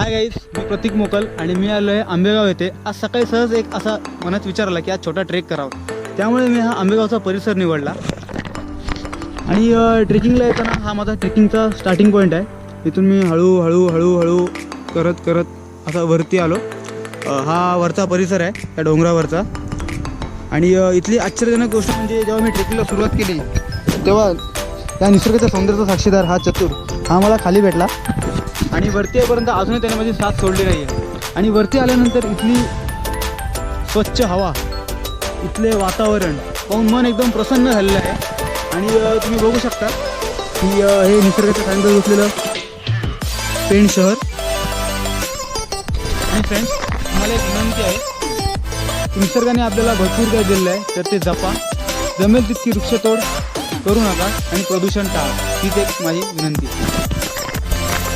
Hi guys, मी प्रतीक मोकल आणि मी आलो आहे आंबेगाव येथे. आज सकाळी सहज एक असा मनात विचार आला की आज छोटा ट्रेक करावा, त्यामुळे मी हा आंबेगावचा परिसर निवडला. आणि ट्रेकिंगला येताना हा माझा ट्रेकिंगचा स्टार्टिंग पॉईंट आहे. इथून मी हळूहळू करत असा वरती आलो. हा वरचा परिसर आहे त्या डोंगरावरचा. आणि इथली आश्चर्यजनक गोष्ट म्हणजे जेव्हा मी ट्रेकिंगला सुरुवात केली तेव्हा त्या निसर्गाच्या सौंदर्याचा साक्षीदार हा चतुर हा मला खाली भेटला. आणि वरती येईपर्यंत अजूनही त्याने माझी साथ सोडली नाही आहे. आणि वरती आल्यानंतर इथली स्वच्छ हवा, इथले वातावरण पाहून मन एकदम प्रसन्न झालेलं आहे. आणि तुम्ही बघू शकता की हे निसर्गाच्या सानिध्यात बसलेलं पेण शहर. आणि फ्रेंड्स, मला एक विनंती आहे, निसर्गाने आपल्याला भरपूर काय दिलेलं आहे तर ते जपा. जमेल तितकी वृक्षतोड करू नका आणि प्रदूषण टाळा. हीच एक माझी विनंती.